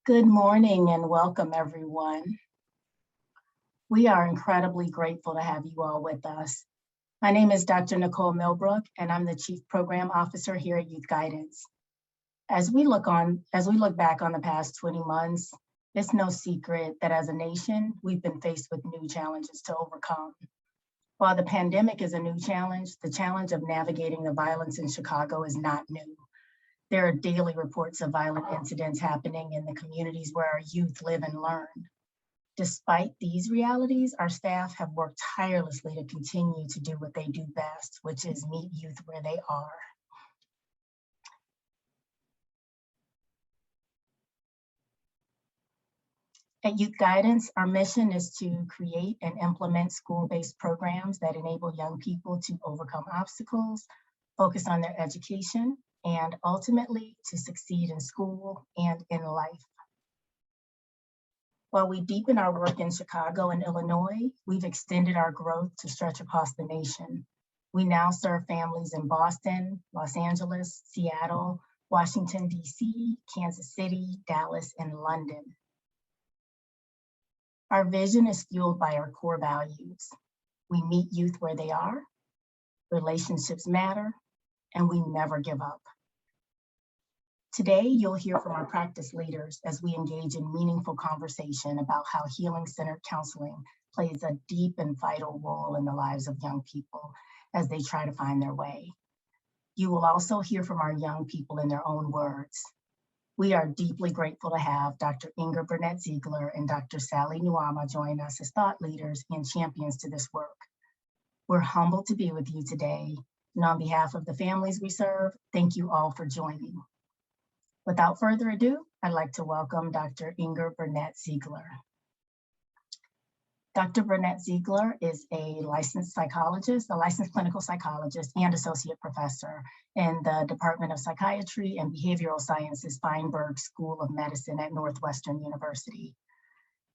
Good morning and welcome, everyone. We are incredibly grateful to have you all with us. My name is Dr. Nicole Millbrook, and I'm the Chief Program Officer here at Youth Guidance. As we look back on the past 20 months, it's no secret that as a nation, we've been faced with new challenges to overcome. While the pandemic is a new challenge, the challenge of navigating the violence in Chicago is not new. There are daily reports of violent incidents happening in the communities where our youth live and learn. Despite these realities, our staff have worked tirelessly to continue to do what they do best, which is meet youth where they are. At Youth Guidance, our mission is to create and implement school-based programs that enable young people to overcome obstacles, focus on their education, and ultimately to succeed in school and in life. While we deepen our work in Chicago and Illinois, we've extended our growth to stretch across the nation. We now serve families in Boston, Los Angeles, Seattle, Washington, D.C., Kansas City, Dallas, and London. Our vision is fueled by our core values. We meet youth where they are, relationships matter, and we never give up. Today, you'll hear from our practice leaders as we engage in meaningful conversation about how healing-centered counseling plays a deep and vital role in the lives of young people as they try to find their way. You will also hear from our young people in their own words. We are deeply grateful to have Dr. Inger Burnett-Ziegler and Dr. Sally Newama join us as thought leaders and champions to this work. We're humbled to be with you today, and on behalf of the families we serve, thank you all for joining. Without further ado, I'd like to welcome Dr. Inger Burnett-Ziegler. Dr. Burnett-Ziegler is a licensed clinical psychologist and associate professor in the Department of Psychiatry and Behavioral Sciences Feinberg School of Medicine at Northwestern University.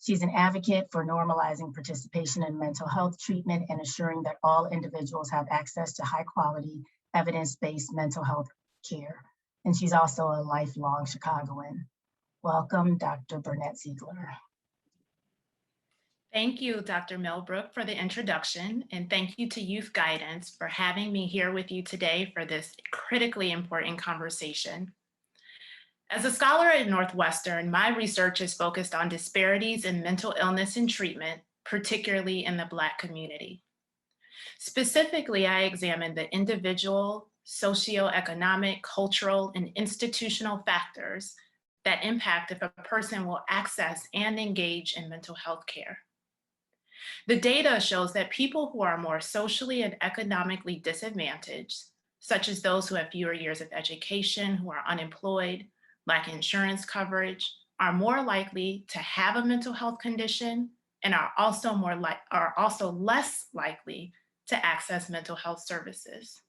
She's an advocate for normalizing participation in mental health treatment and ensuring that all individuals have access to high quality, evidence-based mental health care. And she's also a lifelong Chicagoan. Welcome, Dr. Burnett-Ziegler. Thank you, Dr. Millbrook, for the introduction, and thank you to Youth Guidance for having me here with you today for this critically important conversation. As a scholar at Northwestern, my research is focused on disparities in mental illness and treatment, particularly in the Black community. Specifically, I examined the individual, socioeconomic, cultural, and institutional factors that impact if a person will access and engage in mental health care. The data shows that people who are more socially and economically disadvantaged, such as those who have fewer years of education, who are unemployed, lack insurance coverage, are more likely to have a mental health condition and are also less likely to access mental health services.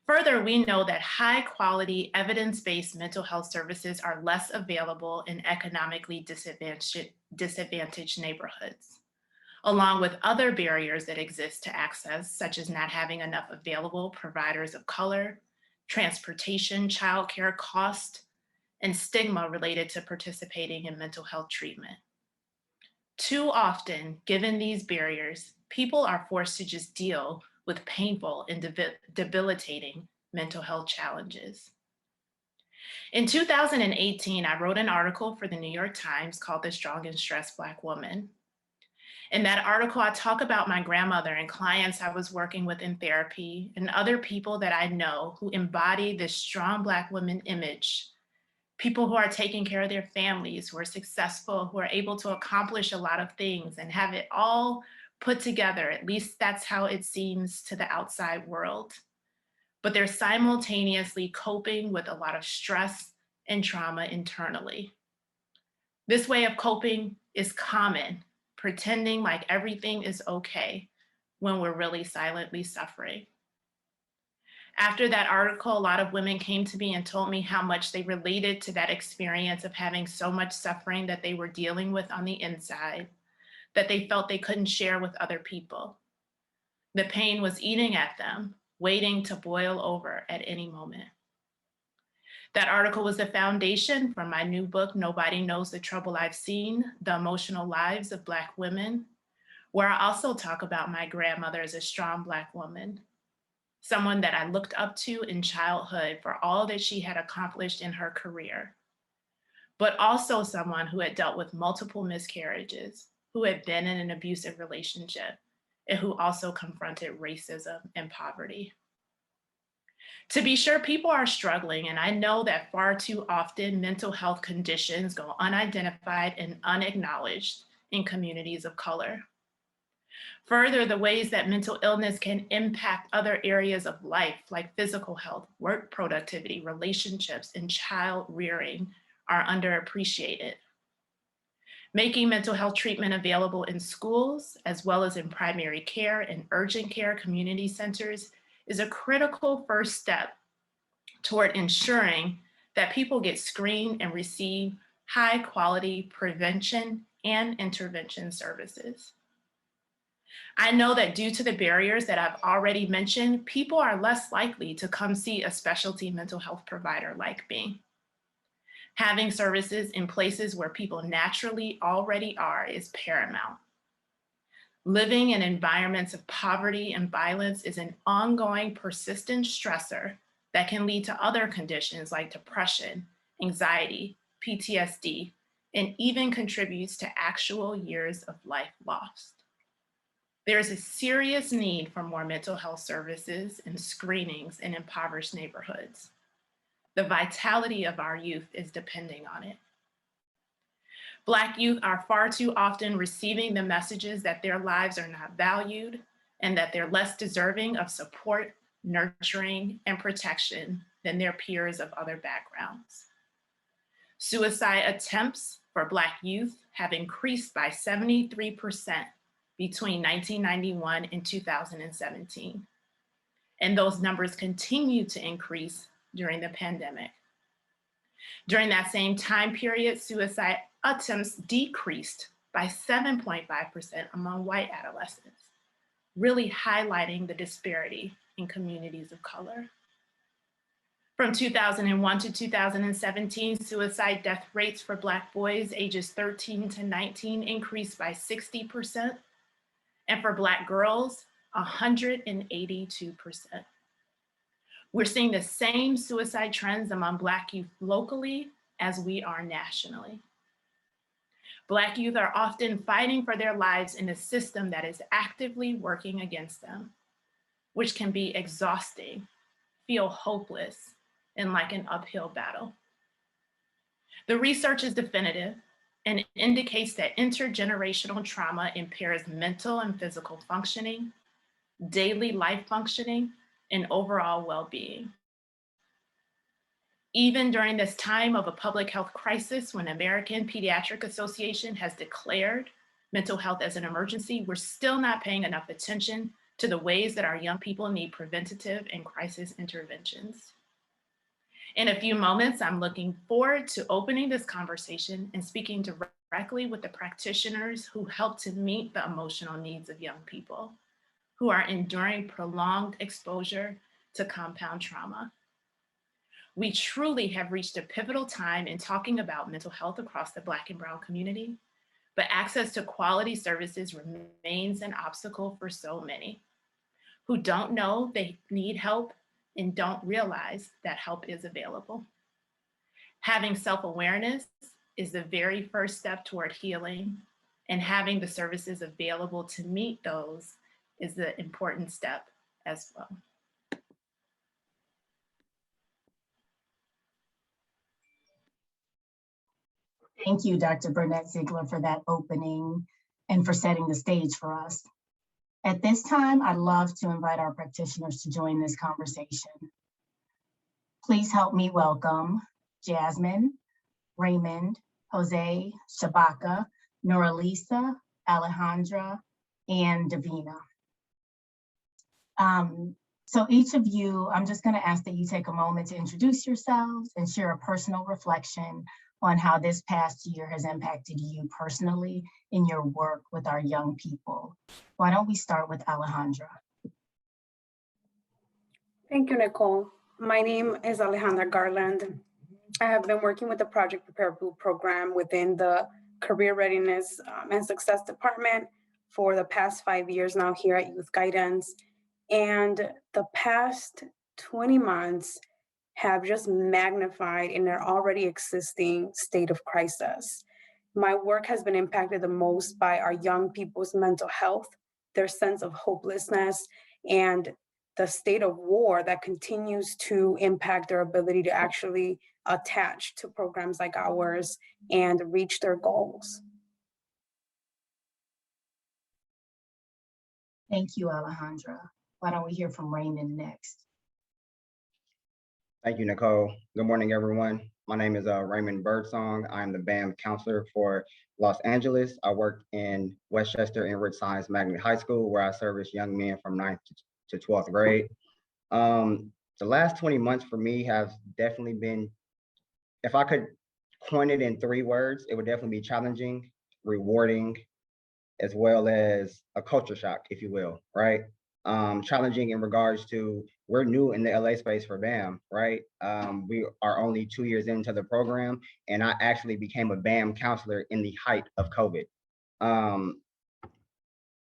Further, we know that high quality evidence-based mental health services are less available in economically disadvantaged neighborhoods, along with other barriers that exist to access, such as not having enough available providers of color, transportation, childcare cost, and stigma related to participating in mental health treatment. Too often, given these barriers, people are forced to just deal with painful and debilitating mental health challenges. In 2018, I wrote an article for the New York Times called The Strong and Stressed Black Woman. In that article, I talk about my grandmother and clients I was working with in therapy and other people that I know who embody this strong Black woman image, people who are taking care of their families, who are successful, who are able to accomplish a lot of things and have it all put together. At least that's how it seems to the outside world. But they're simultaneously coping with a lot of stress and trauma internally. This way of coping is common, pretending like everything is okay when we're really silently suffering. After that article, a lot of women came to me and told me how much they related to that experience of having so much suffering that they were dealing with on the inside, that they felt they couldn't share with other people. The pain was eating at them, waiting to boil over at any moment. That article was the foundation for my new book, Nobody Knows the Trouble I've Seen, The Emotional Lives of Black Women, where I also talk about my grandmother as a strong Black woman, someone that I looked up to in childhood for all that she had accomplished in her career, but also someone who had dealt with multiple miscarriages, who had been in an abusive relationship, and who also confronted racism and poverty. To be sure, people are struggling, and I know that far too often mental health conditions go unidentified and unacknowledged in communities of color. Further, the ways that mental illness can impact other areas of life, like physical health, work productivity, relationships, and child rearing, are underappreciated. Making mental health treatment available in schools, as well as in primary care and urgent care community centers, is a critical first step toward ensuring that people get screened and receive high quality prevention and intervention services. I know that due to the barriers that I've already mentioned, people are less likely to come see a specialty mental health provider like me. Having services in places where people naturally already are is paramount. Living in environments of poverty and violence is an ongoing, persistent stressor that can lead to other conditions like depression, anxiety, PTSD, and even contributes to actual years of life lost. There is a serious need for more mental health services and screenings in impoverished neighborhoods. The vitality of our youth is depending on it. Black youth are far too often receiving the messages that their lives are not valued and that they're less deserving of support, nurturing, and protection than their peers of other backgrounds. Suicide attempts for Black youth have increased by 73% between 1991 and 2017. And those numbers continue to increase during the pandemic. During that same time period, suicide attempts decreased by 7.5% among white adolescents, really highlighting the disparity in communities of color. From 2001 to 2017, suicide death rates for Black boys ages 13 to 19 increased by 60%, and for Black girls, 182%. We're seeing the same suicide trends among Black youth locally as we are nationally. Black youth are often fighting for their lives in a system that is actively working against them, which can be exhausting, feel hopeless, and like an uphill battle. The research is definitive and indicates that intergenerational trauma impairs mental and physical functioning, daily life functioning, and overall well-being. Even during this time of a public health crisis, when American Pediatric Association has declared mental health as an emergency, we're still not paying enough attention to the ways that our young people need preventative and crisis interventions. In a few moments, I'm looking forward to opening this conversation and speaking directly with the practitioners who help to meet the emotional needs of young people who are enduring prolonged exposure to compound trauma. We truly have reached a pivotal time in talking about mental health across the Black and Brown community, but access to quality services remains an obstacle for so many who don't know they need help and don't realize that help is available. Having self-awareness is the very first step toward healing, and having the services available to meet those is the important step as well. Thank you, Dr. Burnett Ziegler, for that opening and for setting the stage for us. At this time, I'd love to invite our practitioners to join this conversation. Please help me welcome Jasmine, Raymond, Jose, Chewbacca, Noralisa, Alejandra, and Davina. So each of you, I'm just gonna ask that you take a moment to introduce yourselves and share a personal reflection on how this past year has impacted you personally in your work with our young people. Why don't we start with Alejandra? Thank you, Nicole. My name is Alejandra Garland. I have been working with the Project Prepare Boot program within the Career Readiness and Success Department for the past 5 years now here at Youth Guidance. And the past 20 months have just magnified in their already existing state of crisis. My work has been impacted the most by our young people's mental health, their sense of hopelessness, and the state of war that continues to impact their ability to actually attach to programs like ours and reach their goals. Thank you, Alejandra. Why don't we hear from Raymond next? Thank you, Nicole. Good morning, everyone. My name is Raymond Birdsong. I'm the BAM counselor for Los Angeles. I work in Westchester Enriched Science Magnet High School, where I service young men from 9th to 12th grade. The last 20 months for me have definitely been, if I could coin it in 3 words, it would definitely be challenging, rewarding, as well as a culture shock, if you will, right? Challenging in regards to, we're new in the LA space for BAM, right? We are only 2 years into the program, and I actually became a BAM counselor in the height of COVID.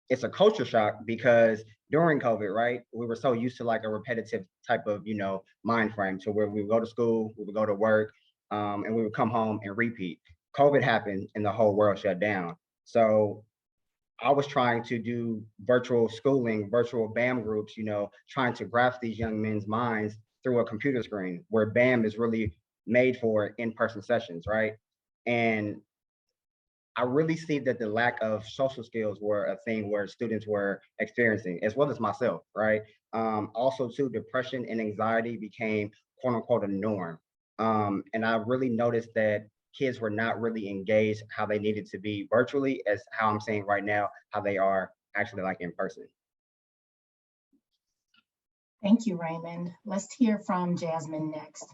It's a culture shock because during COVID, right, we were so used to like a repetitive type of, mind frame, to where we would go to school, we would go to work, and we would come home and repeat. COVID happened and the whole world shut down. So I was trying to do virtual schooling, virtual BAM groups, trying to grasp these young men's minds through a computer screen, where BAM is really made for in-person sessions, right? And I really see that the lack of social skills were a thing where students were experiencing, as well as myself, right? Also too, depression and anxiety became quote unquote a norm. And I really noticed that kids were not really engaged how they needed to be virtually, as how I'm saying right now, how they are actually like in person. Thank you, Raymond. Let's hear from Jasmine next.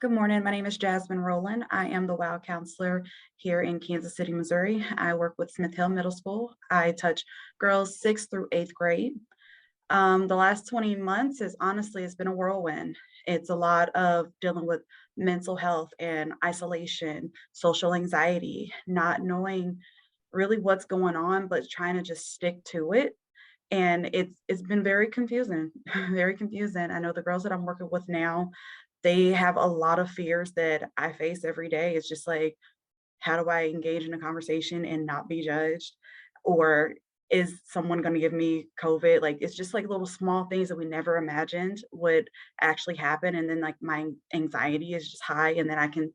Good morning. My name is Jasmine Rowland. I am the WOW counselor here in Kansas City, Missouri. I work with Smith Hill Middle School. I touch girls 6th through 8th grade. The last 20 months is honestly, it's been a whirlwind. It's a lot of dealing with mental health and isolation, social anxiety, not knowing really what's going on, but trying to just stick to it. And it's been very confusing, very confusing. I know the girls that I'm working with now, they have a lot of fears that I face every day. It's just like, how do I engage in a conversation and not be judged? Or is someone going to give me COVID? Like, it's just like little small things that we never imagined would actually happen. And then like my anxiety is just high. And then I can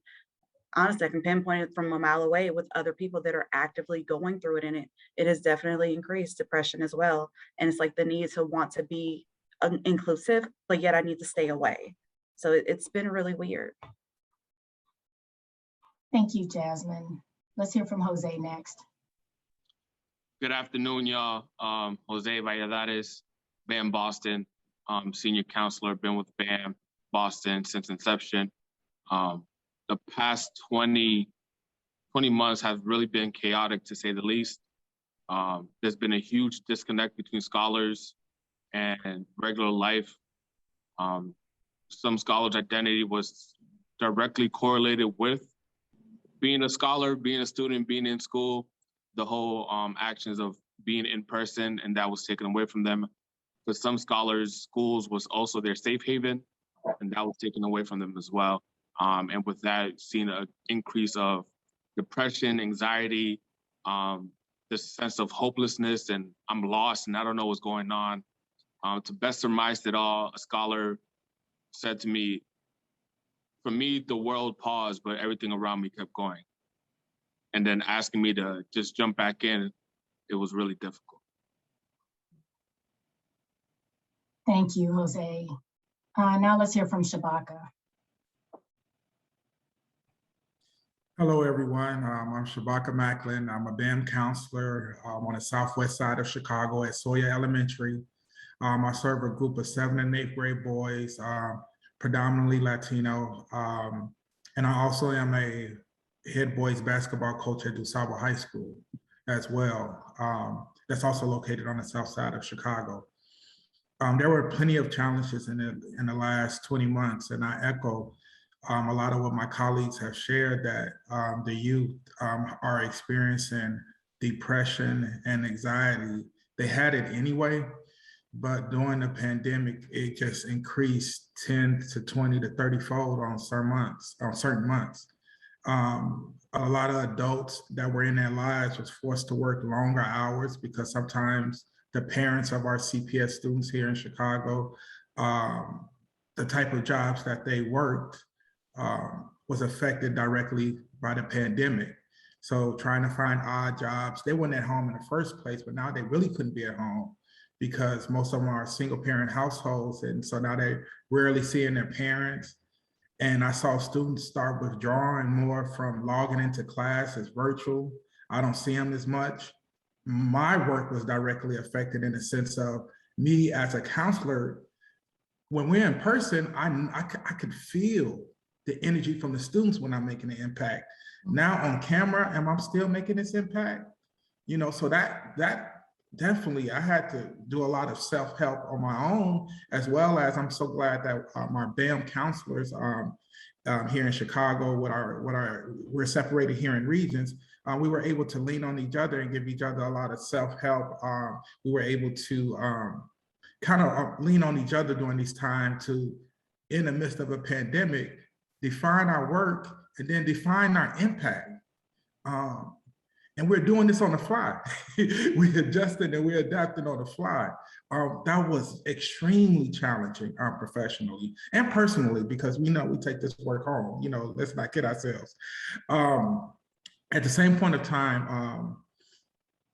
pinpoint it from a mile away with other people that are actively going through it. And it has definitely increased depression as well. And it's like the need to want to be inclusive, but yet I need to stay away. So it's been really weird. Thank you, Jasmine. Let's hear from Jose next. Good afternoon, y'all. Jose Valdez, BAM Boston, senior counselor, been with BAM Boston since inception. The past 20 months have really been chaotic, to say the least. There's been a huge disconnect between scholars and regular life. Some scholars' identity was directly correlated with being a scholar, being a student, being in school, the whole actions of being in person, and that was taken away from them. For some scholars, schools was also their safe haven, and that was taken away from them as well. And with that, seeing an increase of depression, anxiety, this sense of hopelessness, and I'm lost and I don't know what's going on. To best surmise it all, a scholar said to me, for me, the world paused, but everything around me kept going. And then asking me to just jump back in, it was really difficult. Thank you, Jose. Now let's hear from Chewbacca. Hello, everyone. I'm Chewbacca Macklin. I'm a BAM counselor on the southwest side of Chicago at Sawyer Elementary. I serve a group of 7th and 8th grade boys, predominantly Latino. And I also am a head boys basketball coach at DuSable High School as well. That's also located on the south side of Chicago. There were plenty of challenges in the last 20 months, and I echo A lot of what my colleagues have shared, that the youth are experiencing depression and anxiety. They had it anyway, but during the pandemic, it just increased 10 to 20 to 30 fold on certain months. A lot of adults that were in their lives was forced to work longer hours because sometimes the parents of our CPS students here in Chicago, the type of jobs that they worked was affected directly by the pandemic. So trying to find odd jobs, they weren't at home in the first place, but now they really couldn't be at home because most of them are single parent households. And so now they're rarely seeing their parents. And I saw students start withdrawing more from logging into class as virtual. I don't see them as much. My work was directly affected in the sense of me as a counselor. When we're in person, I could feel the energy from the students when I'm making an impact. Now on camera, am I still making this impact? You know, so that definitely, I had to do a lot of self-help on my own, as well as I'm so glad that our BAM counselors here in Chicago, we're separated here in regions. We were able to lean on each other and give each other a lot of self-help. We were able to kind of lean on each other during this time to, in the midst of a pandemic, define our work and then define our impact. And we're doing this on the fly. We're adjusting and we're adapting on the fly. That was extremely challenging professionally and personally, because we know we take this work home. You know, let's not kid ourselves. At the same point of time,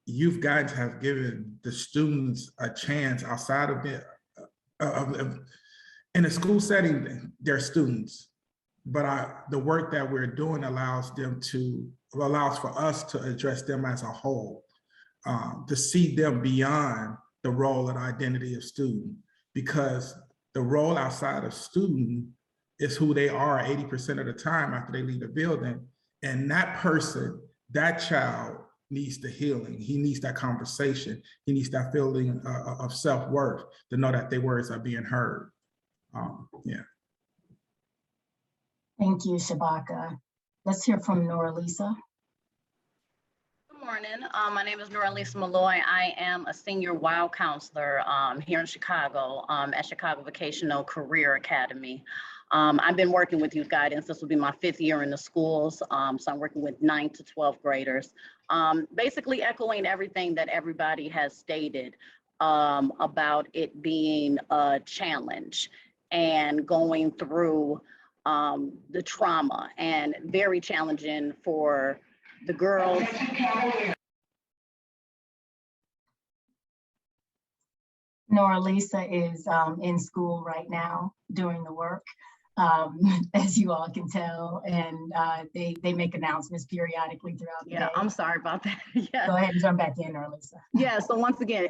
youth guidance have given the students a chance outside of in a school setting, they're students, but the work that we're doing allows for us to address them as a whole, to see them beyond the role and identity of student, because the role outside of student is who they are 80% of the time after they leave the building. And that person, that child, needs the healing. He needs that conversation. He needs that feeling of self-worth to know that their words are being heard. Yeah. Thank you, Chewbacca. Let's hear from Noralisa. Good morning. My name is Noralisa Malloy. I am a senior WOW counselor here in Chicago at Chicago Vocational Career Academy. I've been working with youth guidance. This will be my 5th year in the schools. So I'm working with 9th to 12th graders. Basically echoing everything that everybody has stated about it being a challenge and going through the trauma, and very challenging for the girls. Noralisa is in school right now doing the work, as you all can tell, and they make announcements periodically throughout the day. I'm sorry about that. Go ahead and jump back in, Noralisa. Yeah, so once again,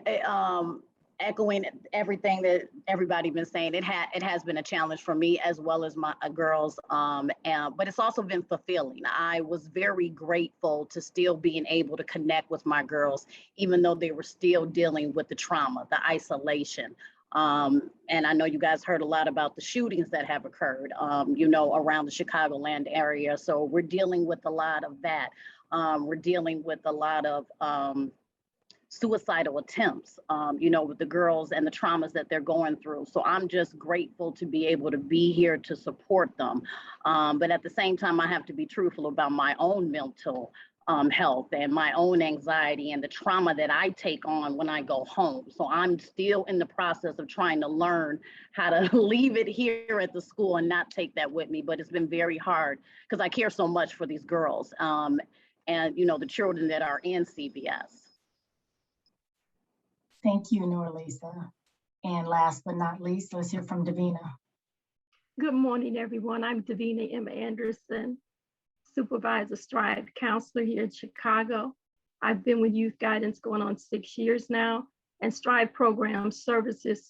echoing everything that everybody's been saying, it has been a challenge for me as well as my girls, but it's also been fulfilling. I was very grateful to still being able to connect with my girls, even though they were still dealing with the trauma, the isolation. And I know you guys heard a lot about the shootings that have occurred, you know, around the Chicagoland area. So we're dealing with a lot of that. We're dealing with a lot of suicidal attempts, you know, with the girls and the traumas that they're going through. So I'm just grateful to be able to be here to support them. But at the same time, I have to be truthful about my own mental health and my own anxiety and the trauma that I take on when I go home. So I'm still in the process of trying to learn how to leave it here at the school and not take that with me. But it's been very hard because I care so much for these girls and, you know, the children that are in CVS. Thank you, Noralisa. And last but not least, let's hear from Davina. Good morning, everyone. I'm Davina M. Anderson, Supervisor Stride Counselor here in Chicago. I've been with youth guidance going on 6 years now, and Stride program services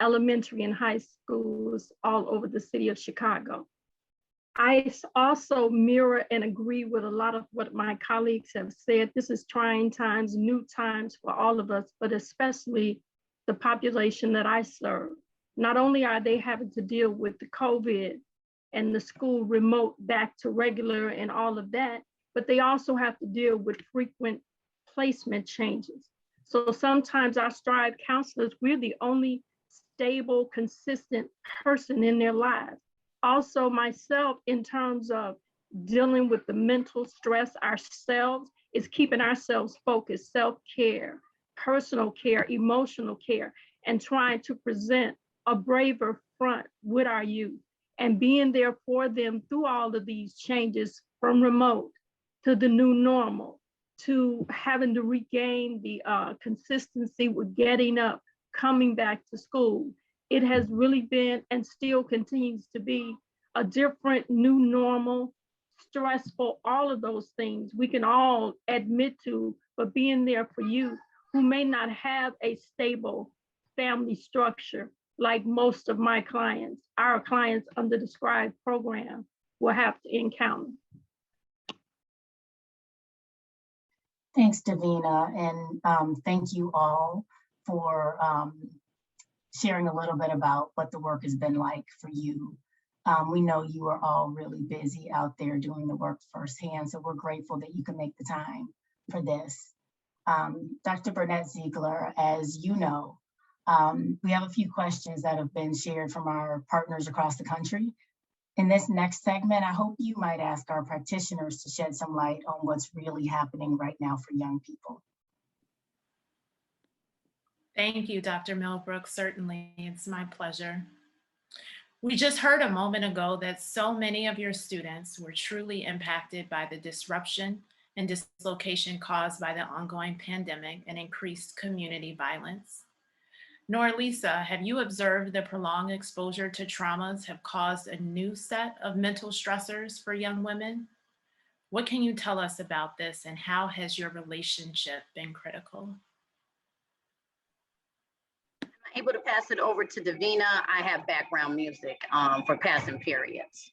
elementary and high schools all over the city of Chicago. I also mirror and agree with a lot of what my colleagues have said. This is trying times, new times for all of us, but especially the population that I serve. Not only are they having to deal with the COVID and the school remote back to regular and all of that, but they also have to deal with frequent placement changes. So sometimes our Strive counselors, we're the only stable, consistent person in their lives. Also myself, in terms of dealing with the mental stress ourselves, is keeping ourselves focused, self-care, personal care, emotional care, and trying to present a braver front with our youth and being there for them through all of these changes, from remote to the new normal, to having to regain the consistency with getting up, coming back to school. It has really been, and still continues to be, a different new normal, stressful, all of those things we can all admit to, but being there for youth who may not have a stable family structure like most of my clients, our clients under the Scribe program, will have to encounter. Thanks, Davina, and thank you all for sharing a little bit about what the work has been like for you. We know you are all really busy out there doing the work firsthand, so we're grateful that you can make the time for this. Dr. Burnett Ziegler, as you know, we have a few questions that have been shared from our partners across the country. In this next segment, I hope you might ask our practitioners to shed some light on what's really happening right now for young people. Thank you, Dr. Millbrook. Certainly, it's my pleasure. We just heard a moment ago that so many of your students were truly impacted by the disruption and dislocation caused by the ongoing pandemic and increased community violence. Norlisa, have you observed the prolonged exposure to traumas have caused a new set of mental stressors for young women? What can you tell us about this, and how has your relationship been critical? I'm able to pass it over to Davina. I have background music for passing periods.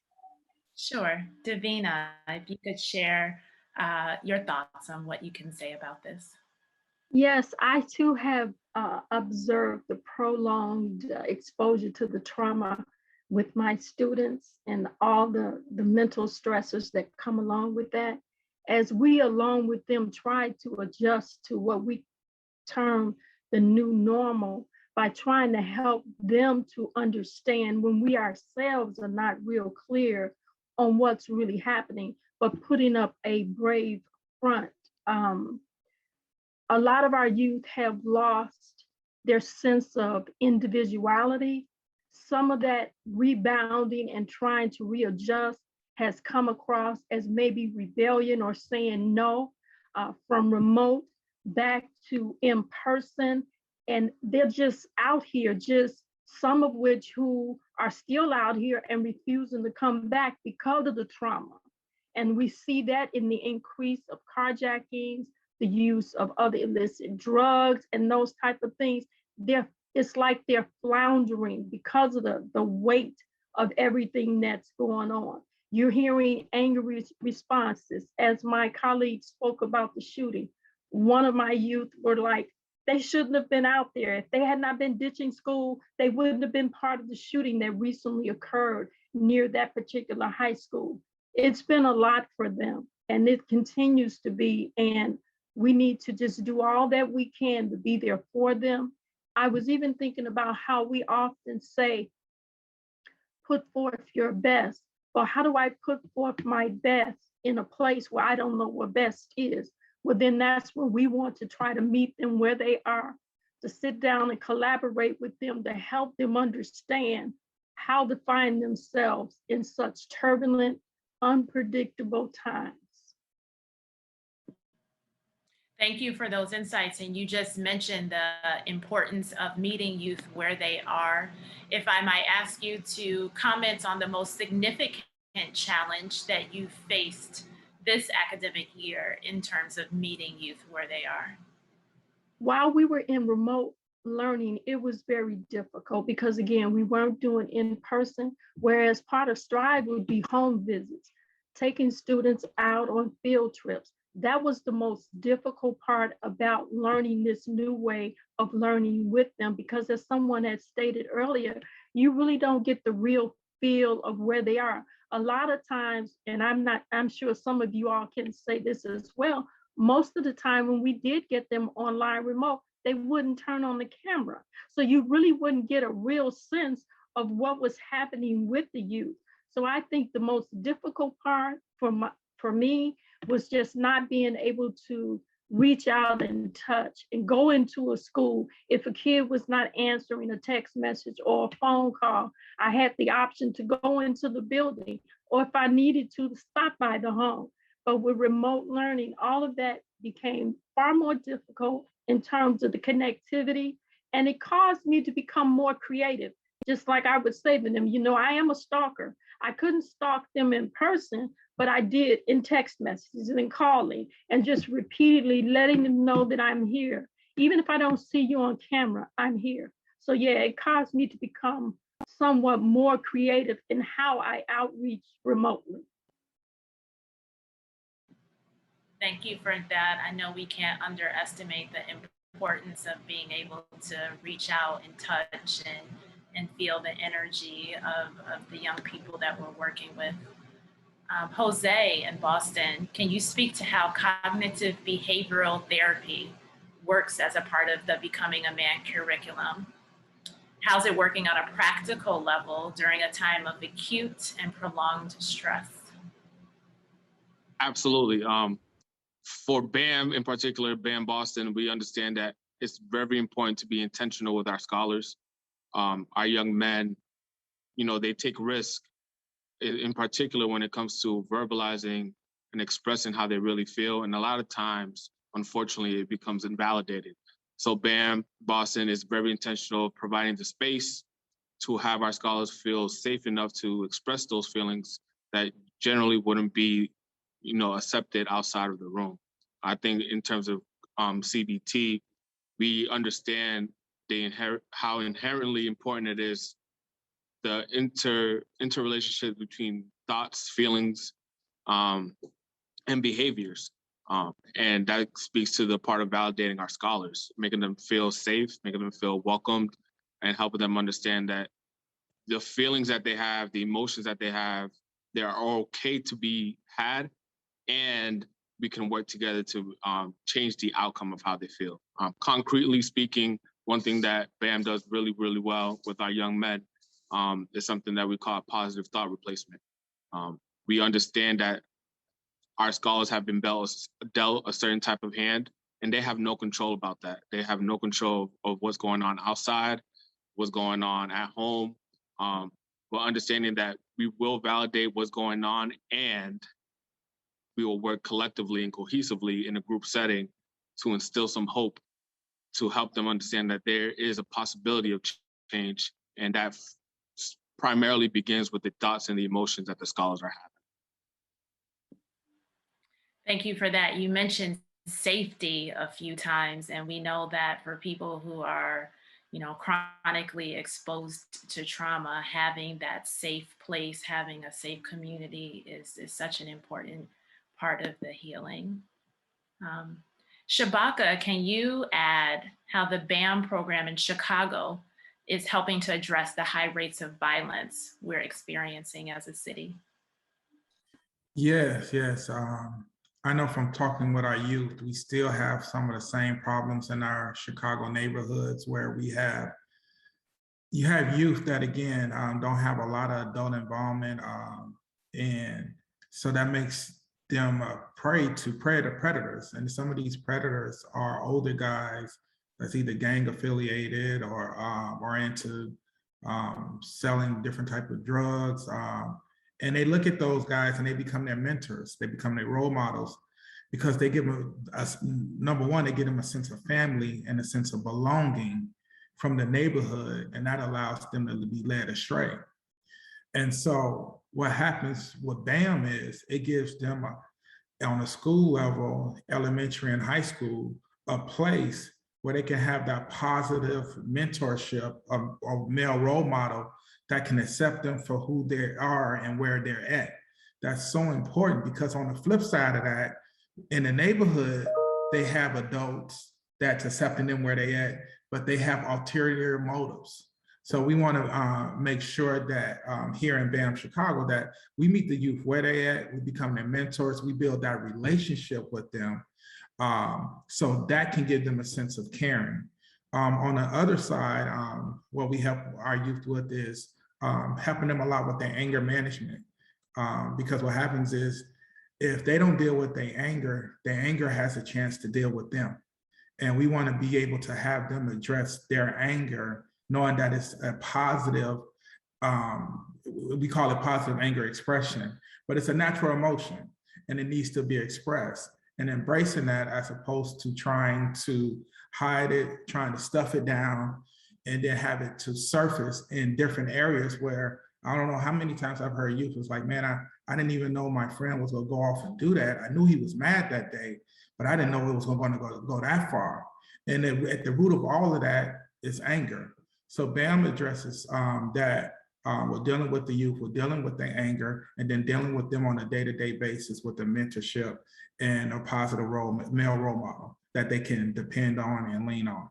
Sure. Davina, if you could share your thoughts on what you can say about this. Yes, I too have observed the prolonged exposure to the trauma with my students and all the mental stressors that come along with that, as we, along with them, try to adjust to what we term the new normal by trying to help them to understand when we ourselves are not real clear on what's really happening, but putting up a brave front. A lot of our youth have lost their sense of individuality. Some of that rebounding and trying to readjust has come across as maybe rebellion or saying no, from remote back to in person. And they're just out here, just some of which who are still out here and refusing to come back because of the trauma. And we see that in the increase of carjackings, the use of other illicit drugs and those type of things. It's like they're floundering because of the weight of everything that's going on. You're hearing angry responses. As my colleagues spoke about the shooting, one of my youth were like, they shouldn't have been out there. If they had not been ditching school, they wouldn't have been part of the shooting that recently occurred near that particular high school. It's been a lot for them, and it continues to be, and we need to just do all that we can to be there for them. I was even thinking about how we often say, put forth your best. Well, how do I put forth my best in a place where I don't know what best is? Well, then that's where we want to try to meet them where they are, to sit down and collaborate with them to help them understand how to find themselves in such turbulent, unpredictable times. Thank you for those insights. And you just mentioned the importance of meeting youth where they are. If I might ask you to comment on the most significant challenge that you faced this academic year in terms of meeting youth where they are. While we were in remote learning, it was very difficult because, again, we weren't doing in person, whereas part of Strive would be home visits, taking students out on field trips. That was the most difficult part about learning this new way of learning with them, because as someone had stated earlier, you really don't get the real feel of where they are. A lot of times, and I'm sure some of you all can say this as well, most of the time when we did get them online remote, they wouldn't turn on the camera. So you really wouldn't get a real sense of what was happening with the youth. So I think the most difficult part for me was just not being able to reach out and touch and go into a school. If a kid was not answering a text message or a phone call, I had the option to go into the building, or if I needed to stop by the home. But with remote learning, all of that became far more difficult in terms of the connectivity, and it caused me to become more creative. Just like I would say to them, you know, I am a stalker. I couldn't stalk them in person, but I did in text messages and calling and just repeatedly letting them know that I'm here. Even if I don't see you on camera, I'm here. So yeah, it caused me to become somewhat more creative in how I outreach remotely. Thank you for that. I know we can't underestimate the importance of being able to reach out and touch and feel the energy of the young people that we're working with. Jose in Boston, can you speak to how cognitive behavioral therapy works as a part of the Becoming a Man curriculum? How's it working on a practical level during a time of acute and prolonged stress? Absolutely. For BAM in particular, BAM Boston, we understand that it's very important to be intentional with our scholars. Our young men, you know, they take risk, in particular when it comes to verbalizing and expressing how they really feel. And a lot of times, unfortunately, it becomes invalidated. So BAM Boston is very intentional, providing the space to have our scholars feel safe enough to express those feelings that generally wouldn't be, you know, accepted outside of the room. I think in terms of CBT, we understand how inherently important it is, the interrelationship between thoughts, feelings, and behaviors. And that speaks to the part of validating our scholars, making them feel safe, making them feel welcomed, and helping them understand that the feelings that they have, the emotions that they have, they are okay to be had, and we can work together to change the outcome of how they feel. Concretely speaking, one thing that BAM does really, really well with our young men is something that we call positive thought replacement. We understand that our scholars have been dealt a certain type of hand, and they have no control about that. They have no control of what's going on outside, what's going on at home. But understanding that we will validate what's going on, and we will work collectively and cohesively in a group setting to instill some hope, to help them understand that there is a possibility of change, and that primarily begins with the thoughts and the emotions that the scholars are having. Thank you for that. You mentioned safety a few times, and we know that for people who are, you know, chronically exposed to trauma, having that safe place, having a safe community is such an important part of the healing. Chewbacca, can you add how the BAM program in Chicago is helping to address the high rates of violence we're experiencing as a city? Yes. I know from talking with our youth, we still have some of the same problems in our Chicago neighborhoods, where you have youth that, again, don't have a lot of adult involvement. And so that makes them prey to predators. And some of these predators are older guys that's either gang affiliated or are into selling different type of drugs. And they look at those guys and they become their mentors. They become their role models, because they give them, number one, they give them a sense of family and a sense of belonging from the neighborhood, and that allows them to be led astray. And so what happens with BAM is it gives them, on a school level, elementary and high school, a place where they can have that positive mentorship of male role model that can accept them for who they are and where they're at. That's so important, because on the flip side of that, in the neighborhood, they have adults that's accepting them where they at, but they have ulterior motives. So we want to make sure that here in BAM Chicago, that we meet the youth where they at, we become their mentors, we build that relationship with them, so that can give them a sense of caring. On the other side, what we help our youth with is helping them a lot with their anger management, because what happens is if they don't deal with their anger has a chance to deal with them. And we want to be able to have them address their anger, knowing that it's a positive, we call it positive anger expression, but it's a natural emotion and it needs to be expressed, and embracing that as opposed to trying to hide it, trying to stuff it down, and then have it to surface in different areas where I don't know how many times I've heard youth was like, man, I didn't even know my friend was gonna go off and do that. I knew he was mad that day, but I didn't know it was gonna go that far. And at the root of all of that is anger. So BAM addresses that. We're dealing with the youth, we're dealing with their anger, and then dealing with them on a day-to-day basis with the mentorship and a positive male role model that they can depend on and lean on.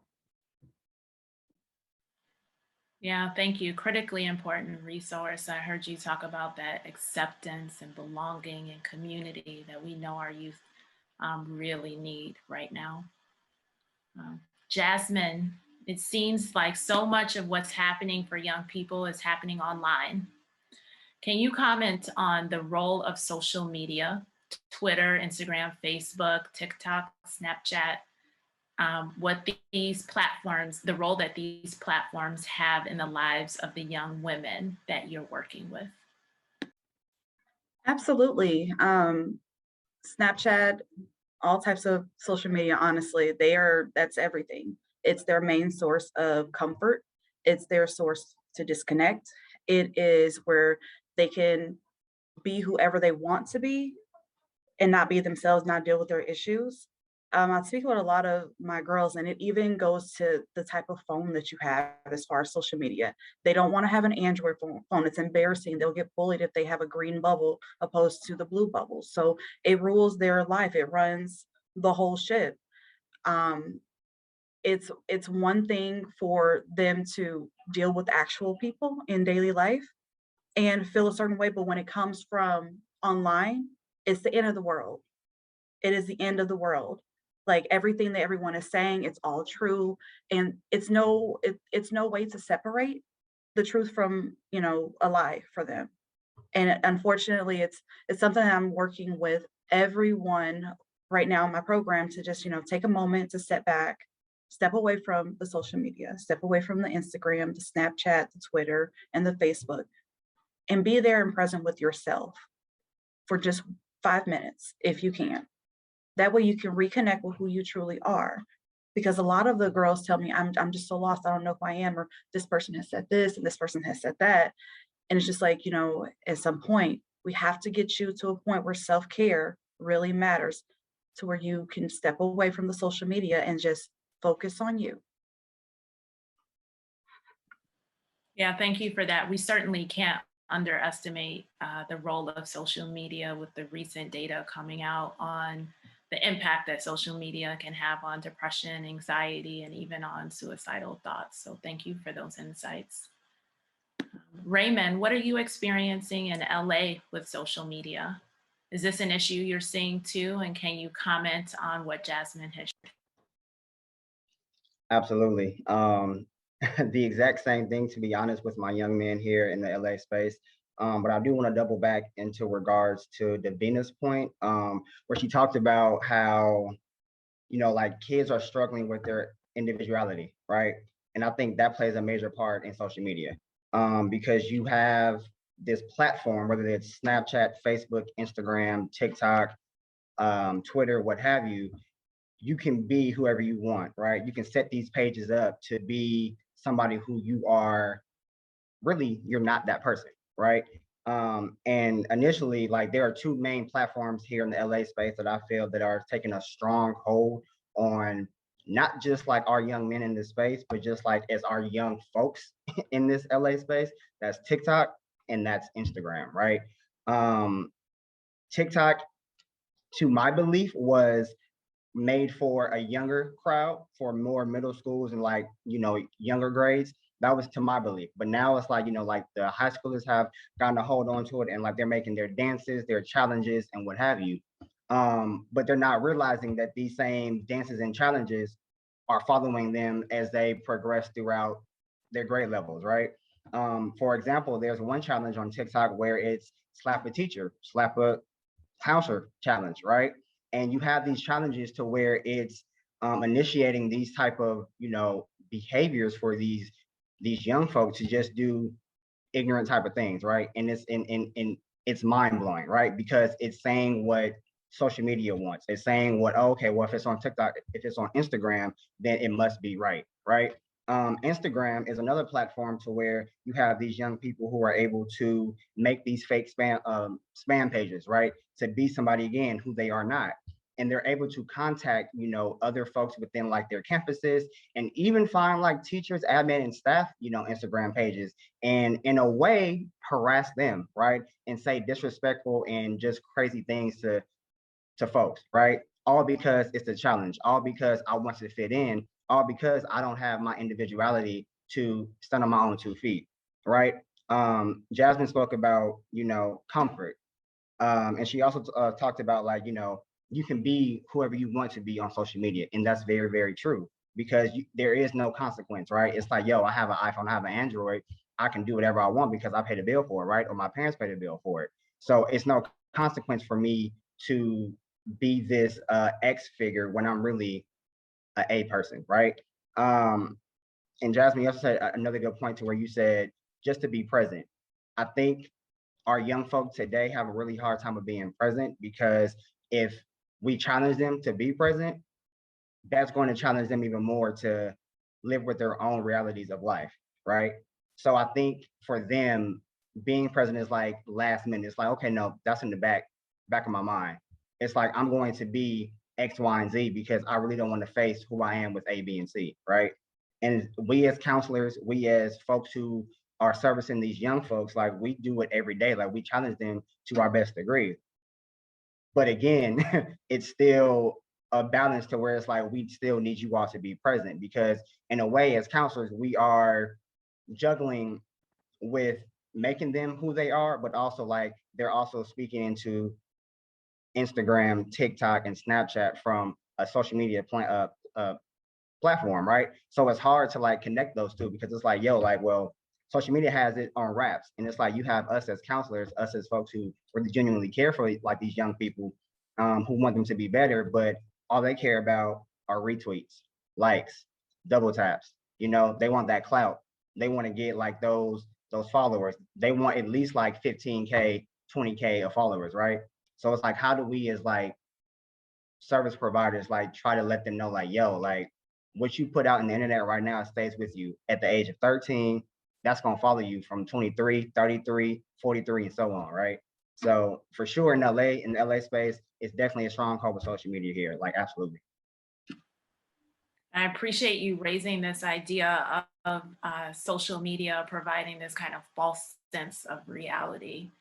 Yeah, thank you. Critically important resource. I heard you talk about that acceptance and belonging and community that we know our youth really need right now. Jasmine, it seems like so much of what's happening for young people is happening online. Can you comment on the role of social media, Twitter, Instagram, Facebook, TikTok, Snapchat, what these platforms, the role that these platforms have in the lives of the young women that you're working with? Absolutely. Snapchat, all types of social media, honestly, that's everything. It's their main source of comfort. It's their source to disconnect. It is where they can be whoever they want to be and not be themselves, not deal with their issues. I speak with a lot of my girls, and it even goes to the type of phone that you have as far as social media. They don't want to have an Android phone. It's embarrassing. They'll get bullied if they have a green bubble opposed to the blue bubble. So it rules their life. It runs the whole ship. It's one thing for them to deal with actual people in daily life and feel a certain way, but when it comes from online, it's the end of the world. It is the end of the world. Like everything that everyone is saying, it's all true, and it's no way to separate the truth from a lie for them. And unfortunately, it's something that I'm working with everyone right now in my program to just take a moment to step back, step away from the social media, step away from the Instagram, the Snapchat, the Twitter, and the Facebook, and be there and present with yourself for just 5 minutes if you can. That way you can reconnect with who you truly are. Because a lot of the girls tell me, I'm just so lost, I don't know who I am, or this person has said this and this person has said that. And it's just like, at some point, we have to get you to a point where self-care really matters, to where you can step away from the social media and just focus on you. Yeah, thank you for that. We certainly can't underestimate the role of social media with the recent data coming out on the impact that social media can have on depression, anxiety, and even on suicidal thoughts. So thank you for those insights. Raymond, what are you experiencing in LA with social media? Is this an issue you're seeing too? And can you comment on what Jasmine has shared? Absolutely. The exact same thing, to be honest, with my young men here in the LA space. But I do want to double back into regards to Davina's point, where she talked about how, like kids are struggling with their individuality, right? And I think that plays a major part in social media, because you have this platform, whether it's Snapchat, Facebook, Instagram, TikTok, Twitter, what have you, you can be whoever you want, right? You can set these pages up to be somebody who you are. Really, you're not that person, right? And initially, like, there are two main platforms here in the LA space that I feel that are taking a strong hold on not just like our young men in this space, but just like as our young folks in this LA space. That's TikTok and that's Instagram, right? TikTok, to my belief, was made for a younger crowd, for more middle schools and like, younger grades. That was to my belief. But now it's like, you know, like the high schoolers have gotten a hold on to it, and like they're making their dances, their challenges, and what have you. But they're not realizing that these same dances and challenges are following them as they progress throughout their grade levels, right? For example, there's one challenge on TikTok where it's slap a teacher, slap a counselor challenge, right? And you have these challenges to where it's initiating these type of, you know, behaviors for these young folks to just do ignorant type of things, right? And it's mind blowing, right? Because it's saying what social media wants. It's saying what, oh, okay, well, if it's on TikTok, if it's on Instagram, then it must be right, right? Instagram is another platform to where you have these young people who are able to make these fake spam pages, right? To be somebody again who they are not. And they're able to contact, you know, other folks within like their campuses, and even find like teachers, admin, and staff, you know, Instagram pages, and in a way harass them, right? And say disrespectful and just crazy things to folks, right? All because it's a challenge, all because I want to fit in, all because I don't have my individuality to stand on my own 2 feet, right? Jasmine spoke about, you know, comfort. And she also talked about like, you know, you can be whoever you want to be on social media. And that's very, very true, because there is no consequence, right? It's like, yo, I have an iPhone, I have an Android, I can do whatever I want because I paid a bill for it, right? Or my parents paid a bill for it. So it's no consequence for me to be this X figure when I'm really a person, right? And Jasmine, you also said another good point to where you said just to be present. I think our young folk today have a really hard time of being present, because if we challenge them to be present, that's going to challenge them even more to live with their own realities of life, right? So I think for them, being present is like last minute. It's like, okay, no, that's in the back of my mind. It's like, I'm going to be X, Y, and Z because I really don't want to face who I am with A, B, and C, right? And we as counselors, we as folks who are servicing these young folks, like we do it every day. Like we challenge them to our best degree. But again, it's still a balance to where it's like, we still need you all to be present, because in a way, as counselors, we are juggling with making them who they are, but also like they're also speaking into Instagram, TikTok, and Snapchat from a social media platform, right? So it's hard to like connect those two, because it's like, yo, like, well, social media has it on wraps, and it's like you have us as counselors, us as folks who really genuinely care for like these young people, who want them to be better, but all they care about are retweets, likes, double taps. You know, they want that clout. They want to get like those followers. They want at least like 15K, 20K of followers, right? So it's like, how do we as like service providers like try to let them know like, yo, like what you put out in the internet right now stays with you at the age of 13. That's going to follow you from 23, 33, 43, and so on, right? So for sure in the LA space, it's definitely a stronghold with social media here, like absolutely. I appreciate you raising this idea of social media providing this kind of false sense of reality,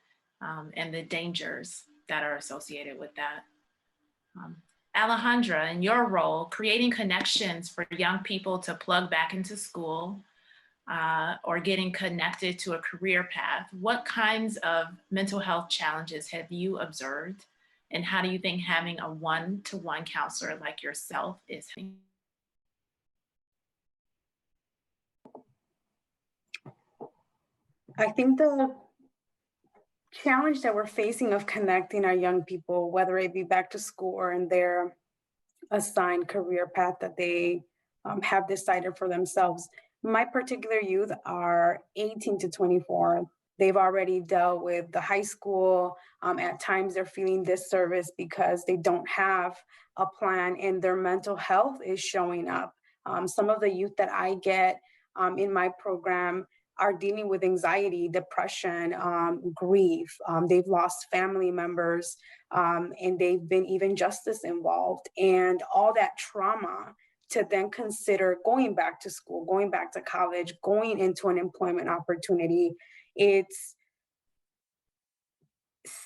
and the dangers that are associated with that. Alejandra, in your role, creating connections for young people to plug back into school, or getting connected to a career path, what kinds of mental health challenges have you observed? And how do you think having a one-to-one counselor like yourself is? I think the challenge that we're facing of connecting our young people, whether it be back to school or in their assigned career path that they have decided for themselves. My particular youth are 18 to 24. They've already dealt with the high school. At times they're feeling disservice because they don't have a plan, and their mental health is showing up. Some of the youth that I get in my program are dealing with anxiety, depression, grief. They've lost family members, and they've been even justice involved, and all that trauma to then consider going back to school, going back to college, going into an employment opportunity. It's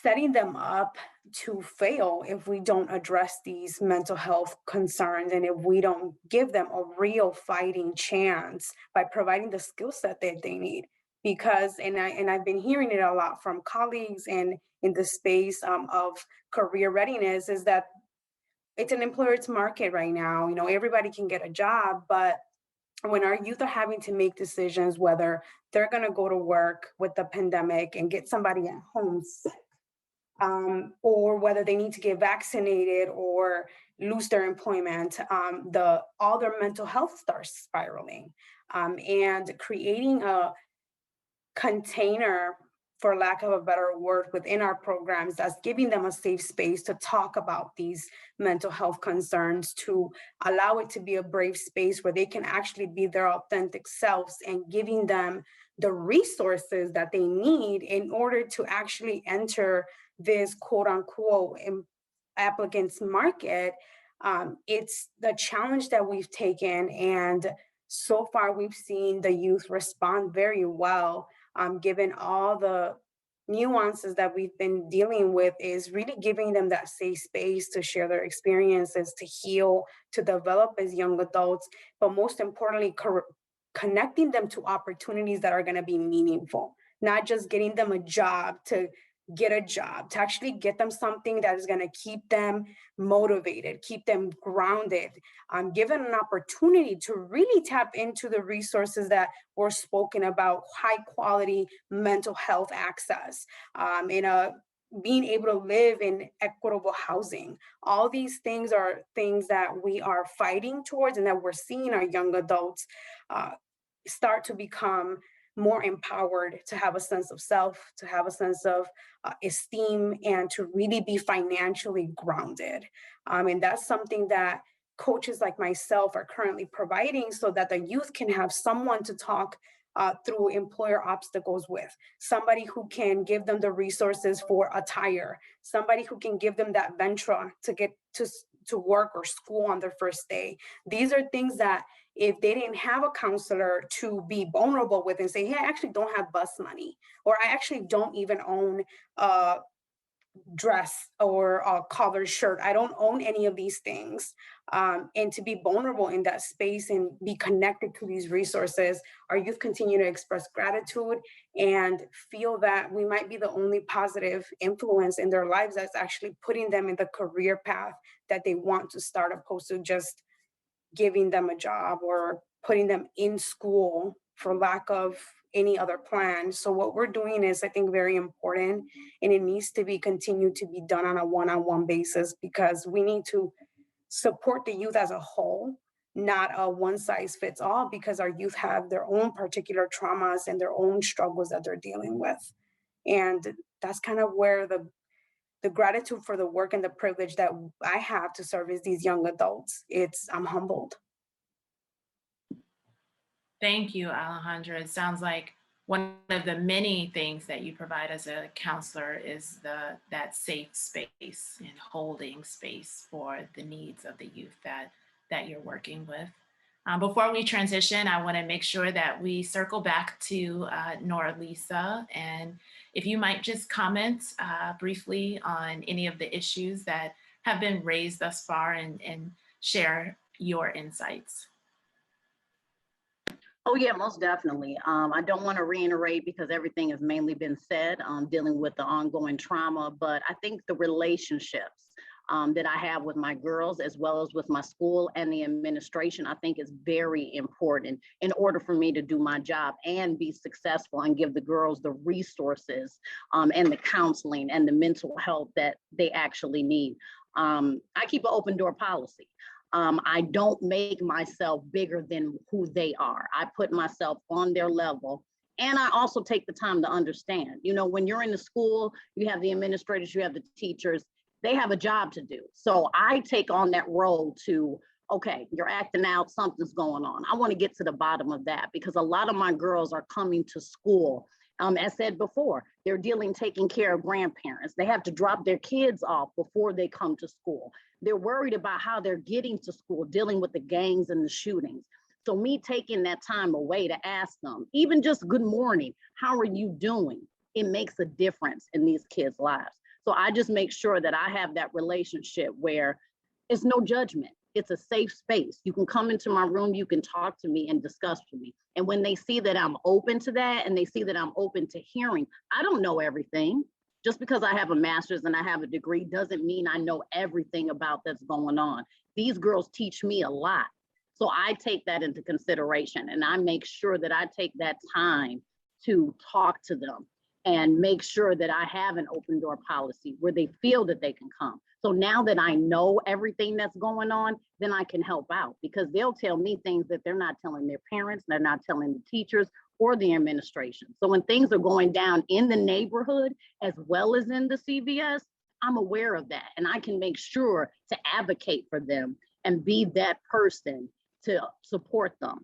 setting them up to fail if we don't address these mental health concerns and if we don't give them a real fighting chance by providing the skill set that they need. Because, and I've been hearing it a lot from colleagues and in the space of career readiness, is that it's an employer's market right now. You know, everybody can get a job, but when our youth are having to make decisions whether they're going to go to work with the pandemic and get somebody at home sick, or whether they need to get vaccinated or lose their employment, all their mental health starts spiraling. And creating a container, for lack of a better word, within our programs that's giving them a safe space to talk about these mental health concerns, to allow it to be a brave space where they can actually be their authentic selves, and giving them the resources that they need in order to actually enter this quote unquote applicants market. It's the challenge that we've taken, and so far we've seen the youth respond very well. Given all the nuances that we've been dealing with, is really giving them that safe space to share their experiences, to heal, to develop as young adults, but most importantly, connecting them to opportunities that are going to be meaningful, not just getting them a job to get a job, to actually get them something that is going to keep them motivated, keep them grounded, give them an opportunity to really tap into the resources that were spoken about, high quality mental health access, being able to live in equitable housing. All these things are things that we are fighting towards, and that we're seeing our young adults start to become more empowered, to have a sense of self, to have a sense of esteem, and to really be financially grounded. And that's something that coaches like myself are currently providing, so that the youth can have someone to talk through employer obstacles with, somebody who can give them the resources for attire, somebody who can give them that Ventra to get to work or school on their first day. These are things that if they didn't have a counselor to be vulnerable with and say, hey, I actually don't have bus money, or I actually don't even own a dress or a collared shirt, I don't own any of these things. And to be vulnerable in that space and be connected to these resources, our youth continue to express gratitude and feel that we might be the only positive influence in their lives that's actually putting them in the career path that they want to start, opposed to just giving them a job or putting them in school for lack of any other plan. So what we're doing is, I think, very important, and it needs to be continued to be done on a one-on-one basis, because we need to support the youth as a whole, not a one size fits all, because our youth have their own particular traumas and their own struggles that they're dealing with. And that's kind of where the gratitude for the work and the privilege that I have to service these young adults, I'm humbled. Thank you, Alejandra. It sounds like one of the many things that you provide as a counselor is that safe space and holding space for the needs of the youth that you're working with. Before we transition, I want to make sure that we circle back to Nora Lisa, and if you might just comment briefly on any of the issues that have been raised thus far, and share your insights. Oh yeah, most definitely. I don't want to reiterate because everything has mainly been said, dealing with the ongoing trauma, but I think the relationships that I have with my girls, as well as with my school and the administration, I think is very important in order for me to do my job and be successful and give the girls the resources and the counseling and the mental health that they actually need. I keep an open door policy. I don't make myself bigger than who they are. I put myself on their level. And I also take the time to understand, you know, when you're in the school, you have the administrators, you have the teachers, they have a job to do. So I take on that role to, okay, you're acting out, something's going on. I want to get to the bottom of that, because a lot of my girls are coming to school. As said before, they're taking care of grandparents. They have to drop their kids off before they come to school. They're worried about how they're getting to school, dealing with the gangs and the shootings. So me taking that time away to ask them, even just good morning, how are you doing? It makes a difference in these kids' lives. So I just make sure that I have that relationship where it's no judgment. It's a safe space. You can come into my room, you can talk to me and discuss with me. And when they see that I'm open to that and they see that I'm open to hearing, I don't know everything. Just because I have a master's and I have a degree doesn't mean I know everything about that's going on. These girls teach me a lot. So I take that into consideration and I make sure that I take that time to talk to them and make sure that I have an open door policy where they feel that they can come. So now that I know everything that's going on, then I can help out because they'll tell me things that they're not telling their parents, they're not telling the teachers or the administration. So when things are going down in the neighborhood as well as in the CVS, I'm aware of that and I can make sure to advocate for them and be that person to support them.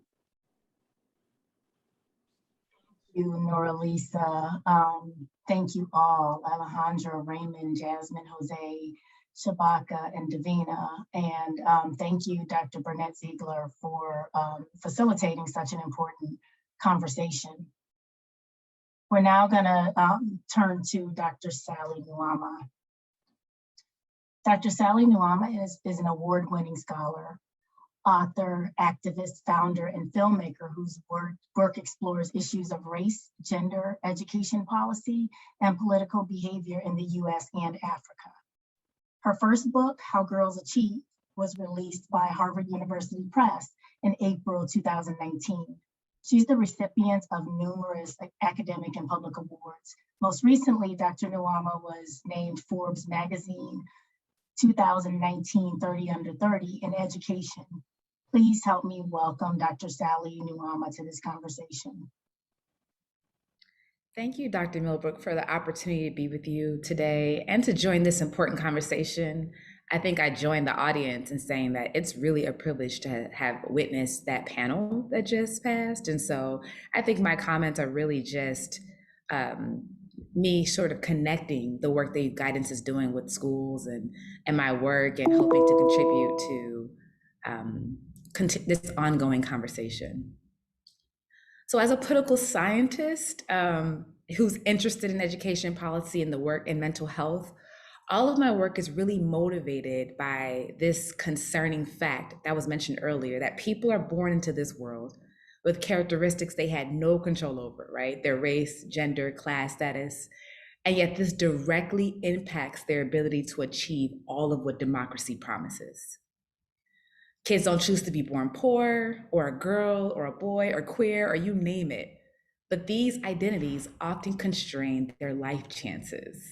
Thank you, Nora Lisa. Thank you all, Alejandra, Raymond, Jasmine, Jose, Chewbacca, and Davina. And thank you, Dr. Burnett Ziegler, for facilitating such an important conversation. We're now gonna turn to Dr. Sally Newama. Dr. Sally Newama is an award-winning scholar, author, activist, founder, and filmmaker whose work explores issues of race, gender, education policy, and political behavior in the US and Africa. Her first book, How Girls Achieve, was released by Harvard University Press in April 2019. She's the recipient of numerous academic and public awards. Most recently, Dr. Newama was named Forbes magazine 2019 30 Under 30 in education. Please help me welcome Dr. Sally Newama to this conversation. Thank you, Dr. Millbrook, for the opportunity to be with you today and to join this important conversation. I think I joined the audience in saying that it's really a privilege to have witnessed that panel that just passed. And so I think my comments are really just me sort of connecting the work that Youth Guidance is doing with schools and my work and hoping to contribute to this ongoing conversation. So as a political scientist who's interested in education policy and the work in mental health, all of my work is really motivated by this concerning fact that was mentioned earlier, that people are born into this world with characteristics they had no control over, right? Their race, gender, class status, and yet this directly impacts their ability to achieve all of what democracy promises. Kids don't choose to be born poor, or a girl, or a boy, or queer, or you name it. But these identities often constrain their life chances.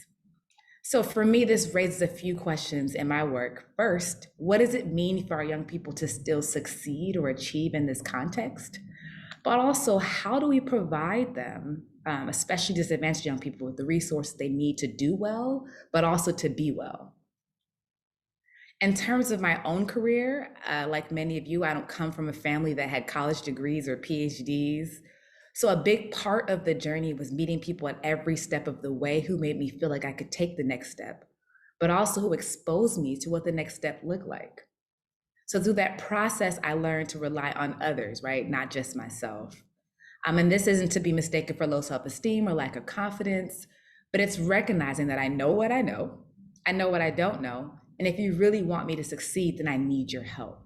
So for me, this raises a few questions in my work. First, what does it mean for our young people to still succeed or achieve in this context? But also, how do we provide them, especially disadvantaged young people, with the resources they need to do well, but also to be well? In terms of my own career, like many of you, I don't come from a family that had college degrees or PhDs. So a big part of the journey was meeting people at every step of the way who made me feel like I could take the next step, but also who exposed me to what the next step looked like. So through that process, I learned to rely on others, right? Not just myself. And this isn't to be mistaken for low self-esteem or lack of confidence, but it's recognizing that I know what I know what I don't know, and if you really want me to succeed, then I need your help.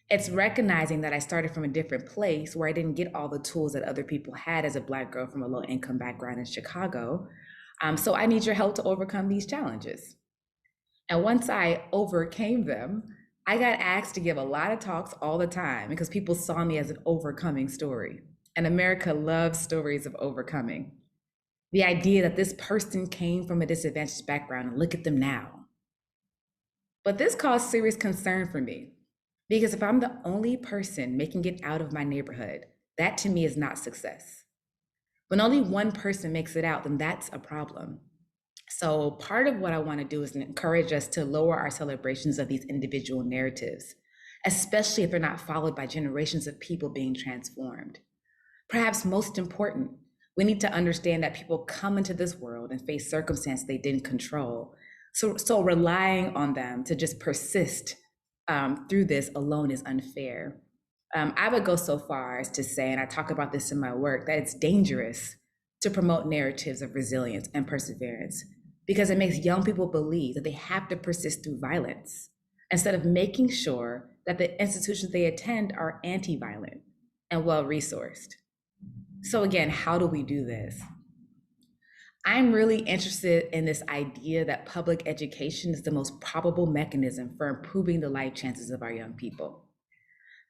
It's recognizing that I started from a different place where I didn't get all the tools that other people had as a Black girl from a low income background in Chicago. So I need your help to overcome these challenges. And once I overcame them, I got asked to give a lot of talks all the time because people saw me as an overcoming story. And America loves stories of overcoming. The idea that this person came from a disadvantaged background and look at them now. But this caused serious concern for me. Because if I'm the only person making it out of my neighborhood, that to me is not success. When only one person makes it out, then that's a problem. So part of what I want to do is encourage us to lower our celebrations of these individual narratives, especially if they're not followed by generations of people being transformed. Perhaps most important, we need to understand that people come into this world and face circumstances they didn't control. So relying on them to just persist through this alone is unfair. I would go so far as to say, and I talk about this in my work, that it's dangerous to promote narratives of resilience and perseverance, because it makes young people believe that they have to persist through violence instead of making sure that the institutions they attend are anti-violent and well-resourced. So again, how do we do this? I'm really interested in this idea that public education is the most probable mechanism for improving the life chances of our young people.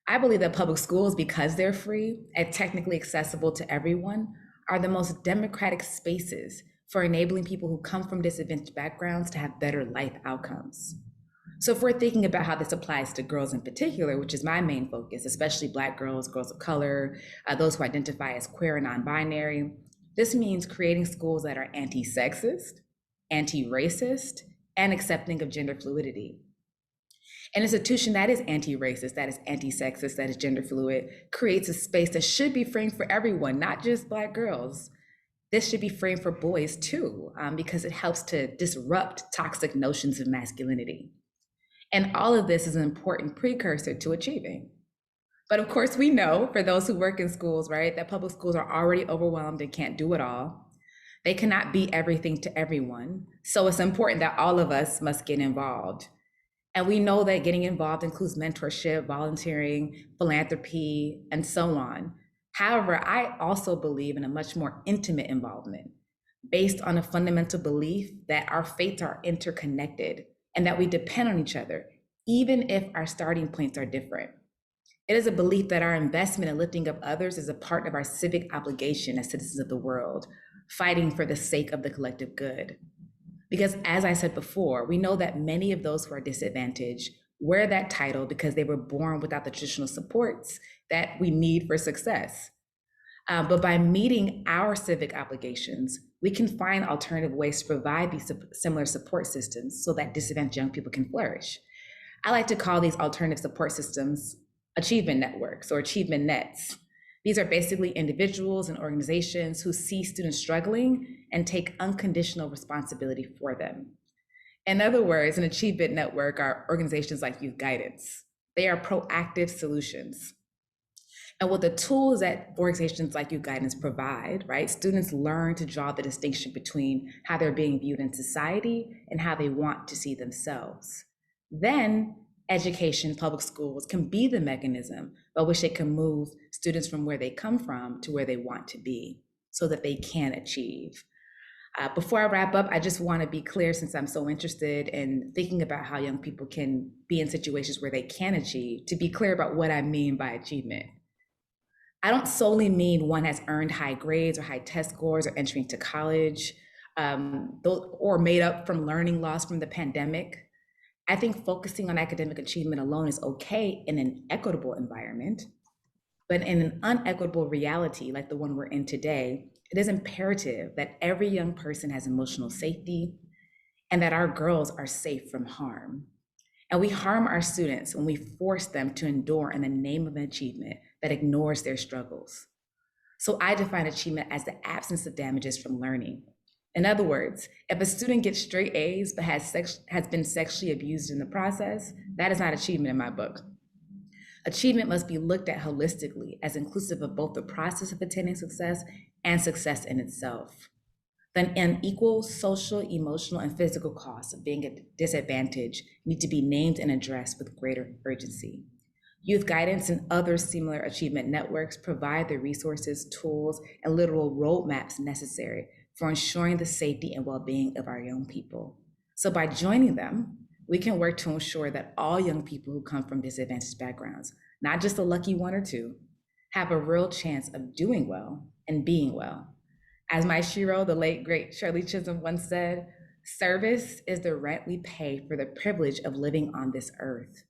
I believe that public schools, because they're free and technically accessible to everyone, are the most democratic spaces for enabling people who come from disadvantaged backgrounds to have better life outcomes. So if we're thinking about how this applies to girls in particular, which is my main focus, especially Black girls, girls of color, those who identify as queer and non-binary, this means creating schools that are anti-sexist, anti-racist, and accepting of gender fluidity. An institution that is anti-racist, that is anti-sexist, that is gender fluid, creates a space that should be framed for everyone, not just Black girls. This should be framed for boys too, because it helps to disrupt toxic notions of masculinity. And all of this is an important precursor to achieving. But of course, we know, for those who work in schools, right, that public schools are already overwhelmed and can't do it all. They cannot be everything to everyone. So it's important that all of us must get involved. And we know that getting involved includes mentorship, volunteering, philanthropy, and so on. However, I also believe in a much more intimate involvement based on a fundamental belief that our fates are interconnected and that we depend on each other, even if our starting points are different. It is a belief that our investment in lifting up others is a part of our civic obligation as citizens of the world, fighting for the sake of the collective good. Because as I said before, we know that many of those who are disadvantaged wear that title because they were born without the traditional supports that we need for success. But by meeting our civic obligations, we can find alternative ways to provide these similar support systems so that disadvantaged young people can flourish. I like to call these alternative support systems achievement networks or achievement nets. These are basically individuals and organizations who see students struggling and take unconditional responsibility for them. In other words, an achievement network are organizations like Youth Guidance. They are proactive solutions. And with the tools that organizations like Youth Guidance provide, right, students learn to draw the distinction between how they're being viewed in society and how they want to see themselves. Then education, public schools can be the mechanism by which they can move students from where they come from to where they want to be so that they can achieve. Before I wrap up, I just want to be clear, since I'm so interested in thinking about how young people can be in situations where they can achieve, to be clear about what I mean by achievement. I don't solely mean one has earned high grades or high test scores or entering to college, or made up from learning loss from the pandemic. I think focusing on academic achievement alone is okay in an equitable environment, but in an unequitable reality like the one we're in today, it is imperative that every young person has emotional safety and that our girls are safe from harm. And we harm our students when we force them to endure in the name of an achievement that ignores their struggles. So I define achievement as the absence of damages from learning. In other words, if a student gets straight A's but has been sexually abused in the process, that is not achievement in my book. Achievement must be looked at holistically as inclusive of both the process of attaining success and success in itself. The unequal social, emotional, and physical costs of being at disadvantage need to be named and addressed with greater urgency. Youth Guidance and other similar achievement networks provide the resources, tools, and literal roadmaps necessary for ensuring the safety and well-being of our young people. So by joining them, we can work to ensure that all young people who come from disadvantaged backgrounds, not just a lucky one or two, have a real chance of doing well and being well. As my Shiro, the late great Shirley Chisholm once said, service is the rent we pay for the privilege of living on this earth.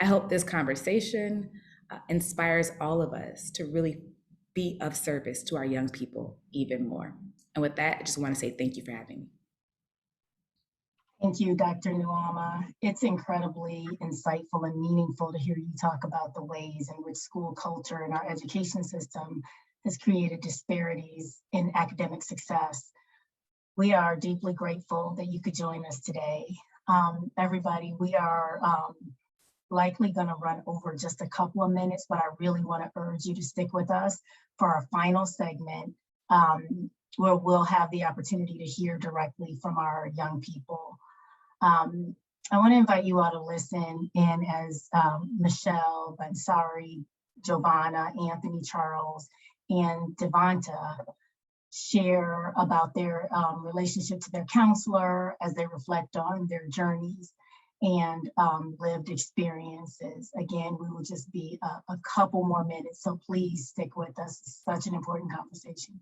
I hope this conversation inspires all of us to really be of service to our young people even more. And with that, I just want to say thank you for having me. Thank you, Dr. Newama. It's incredibly insightful and meaningful to hear you talk about the ways in which school culture and our education system has created disparities in academic success. We are deeply grateful that you could join us today. Everybody, we are likely going to run over just a couple of minutes, but I really want to urge you to stick with us for our final segment. where we'll have the opportunity to hear directly from our young people. I want to invite you all to listen in as Michelle, Bansari, Giovanna, Anthony, Charles, and Devonta share about their relationship to their counselor as they reflect on their journeys and lived experiences. Again, we will just be a couple more minutes, so please stick with us. It's such an important conversation.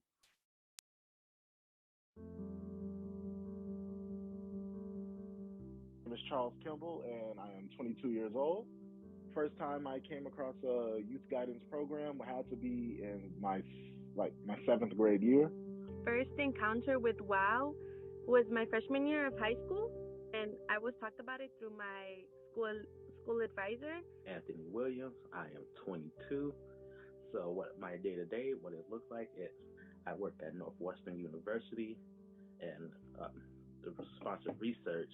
My name is Charles Kimball, and I am 22 years old. First time I came across a youth guidance program had to be in my 7th grade year. First encounter with WOW was my freshman year of high school, and I was talked about it through my school advisor. Anthony Williams. I am 22. So what my day-to-day, what it looks like is I work at Northwestern University and the sponsored research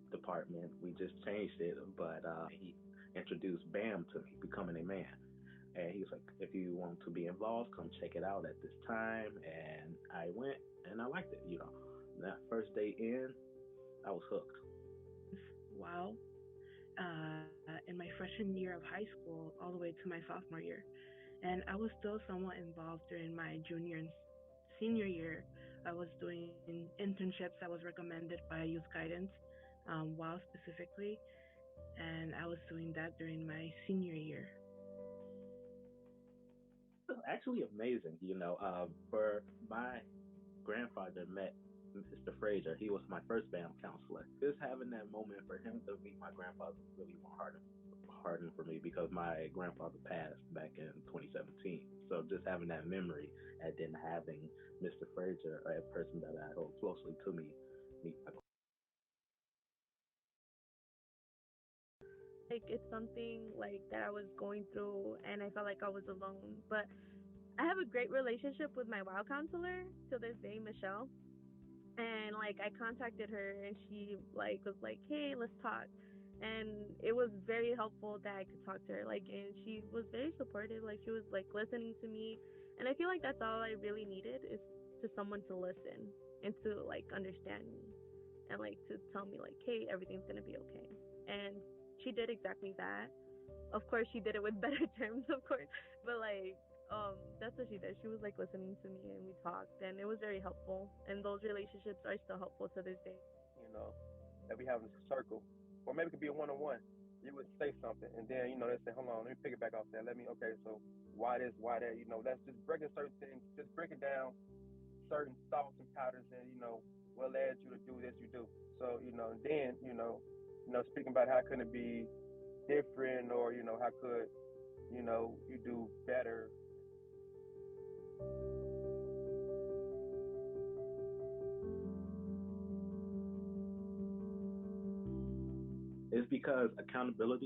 department. We just changed it, but he introduced BAM to me, Becoming a Man. And he was like, if you want to be involved, come check it out at this time. And I went and I liked it, you know. That first day in, I was hooked. Wow. In my freshman year of high school, all the way to my sophomore year. And I was still somewhat involved during my junior and senior year. I was doing internships that was recommended by Youth Guidance, WOW specifically. And I was doing that during my senior year. It was actually amazing, you know. For my grandfather met Mr. Frazier. He was my first BAM counselor. Just having that moment for him to meet my grandfather was really hardened for me because my grandfather passed back in 2017. So just having that memory and then having Mr. Frazier, a person that I hold closely to me, meet my like it's something like that I was going through and I felt like I was alone. But I have a great relationship with my WOW counselor to this day, Michelle. And like I contacted her and she like was like, hey, let's talk. And it was very helpful that I could talk to her. Like, and she was very supportive. Like she was like listening to me. And I feel like that's all I really needed is to someone to listen and to like understand me and like to tell me like, hey, everything's gonna be okay. And she did exactly that. Of course, she did it with better terms, of course. But like, that's what she did. She was like listening to me and we talked and it was very helpful. And those relationships are still helpful to this day. You know, that we have in a circle, or maybe it could be a one-on-one. You would say something and then, you know, they say, hold on, let me pick it back off there. Okay, so why this, why that? You know, that's just breaking certain things, just breaking down certain thoughts and patterns and, you know, what led you to do this, you do. So, you know, and then, you know, speaking about how could it be different or, you know, how could, you know, you do better. It's because accountability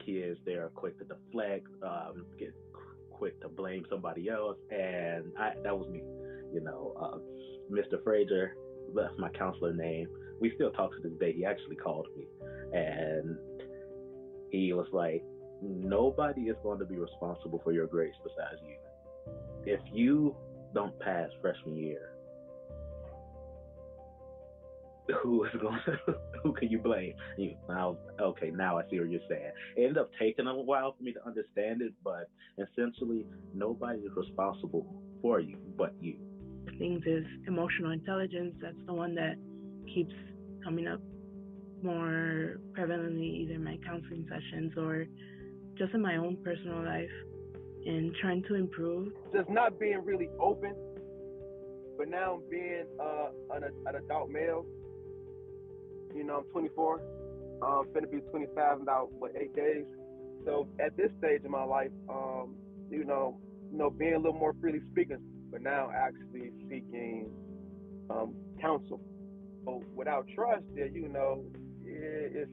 kids, they're quick to deflect, get quick to blame somebody else, and that was me. You know, Mr. Frazier, that's my counselor name. We still talk to this day. He actually called me, and he was like, nobody is going to be responsible for your grades besides you. If you don't pass freshman year, who can you blame? Okay, now I see what you're saying. It ended up taking a while for me to understand it, but essentially nobody is responsible for you but you. Things is emotional intelligence. That's the one that keeps coming up more prevalently either in my counseling sessions or just in my own personal life and trying to improve. Just not being really open, but now being an adult male. You know, I'm 24. I'm finna be 25 in about 8 days. So at this stage in my life, you know, being a little more freely speaking, but now actually seeking counsel. So without trust, you know, it's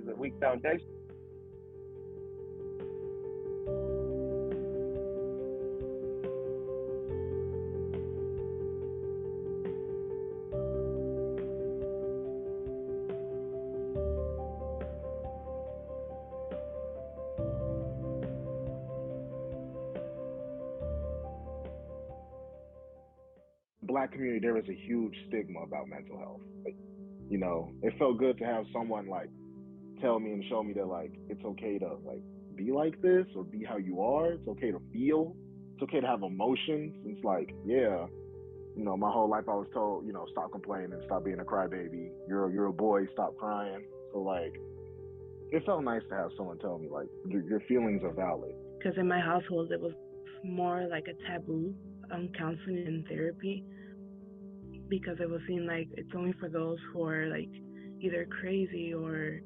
a weak foundation. Black community, there is a huge stigma about mental health. Like, you know, it felt good to have someone like tell me and show me that like it's okay to like be like this or be how you are. It's okay to feel. It's okay to have emotions. It's like, yeah, you know, my whole life I was told, you know, stop complaining, stop being a crybaby. You're a boy, stop crying. So like, it felt nice to have someone tell me like your feelings are valid. Because in my household, it was more like a taboo, counseling and therapy, because it was seen like it's only for those who are like either crazy or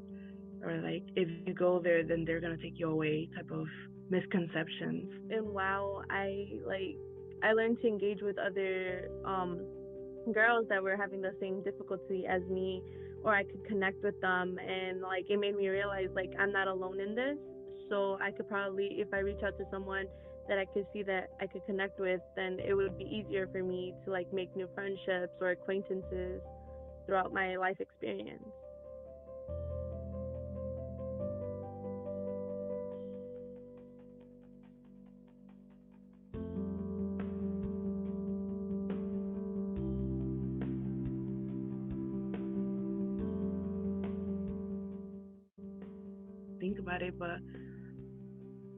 like if you go there, then they're gonna take you away type of misconceptions. And wow, I learned to engage with other girls that were having the same difficulty as me, or I could connect with them, and like it made me realize like I'm not alone in this. So I could probably, if I reach out to someone that I could see that I could connect with, then it would be easier for me to like make new friendships or acquaintances throughout my life experience. Think about it, but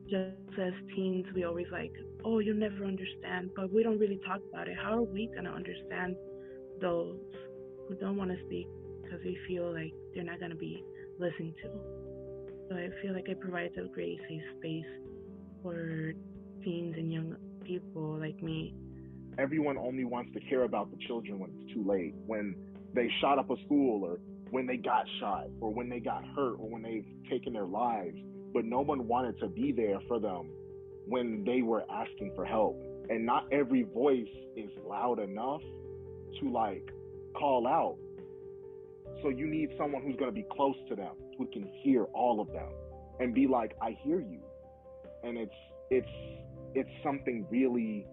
just as teens, we always like, oh, you'll never understand, but we don't really talk about it. How are we gonna understand those who don't want to speak because they feel like they're not gonna be listened to? So I feel like it provides a great safe space for teens and young people like me. Everyone only wants to care about the children when it's too late, when they shot up a school or when they got shot or when they got hurt or when they've taken their lives, but no one wanted to be there for them when they were asking for help. And not every voice is loud enough to like call out. So you need someone who's going to be close to them, who can hear all of them and be like, I hear you. And it's something really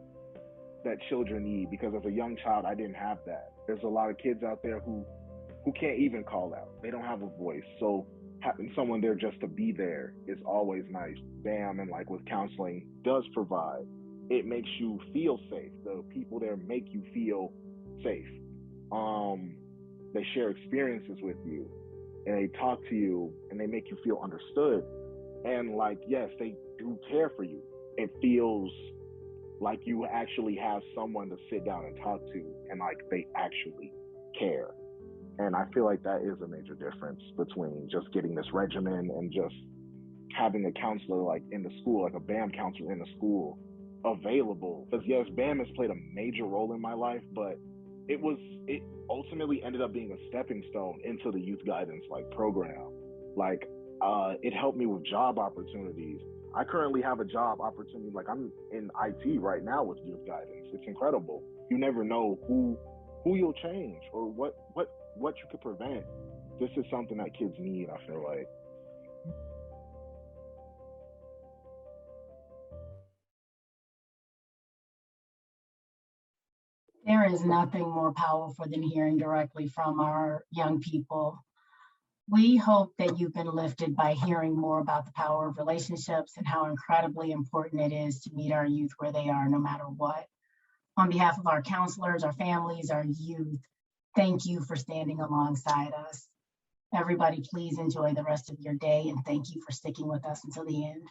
that children need, because as a young child, I didn't have that. There's a lot of kids out there who can't even call out. They don't have a voice. So having someone there just to be there is always nice. BAM and like with counseling does provide. It makes you feel safe. The people there make you feel safe. They share experiences with you and they talk to you and they make you feel understood. And like, yes, they do care for you. It feels like you actually have someone to sit down and talk to, and like they actually care. And I feel like that is a major difference between just getting this regimen and just having a counselor like in the school, like a BAM counselor in the school available. Because yes, BAM has played a major role in my life, but it ultimately ended up being a stepping stone into the youth guidance like program. Like it helped me with job opportunities. I currently have a job opportunity, like I'm in IT right now with youth guidance. It's incredible. You never know who you'll change or what you could prevent. This is something that kids need, I feel like. There is nothing more powerful than hearing directly from our young people. We hope that you've been lifted by hearing more about the power of relationships and how incredibly important it is to meet our youth where they are, no matter what. On behalf of our counselors, our families, our youth, thank you for standing alongside us. Everybody, please enjoy the rest of your day, and thank you for sticking with us until the end.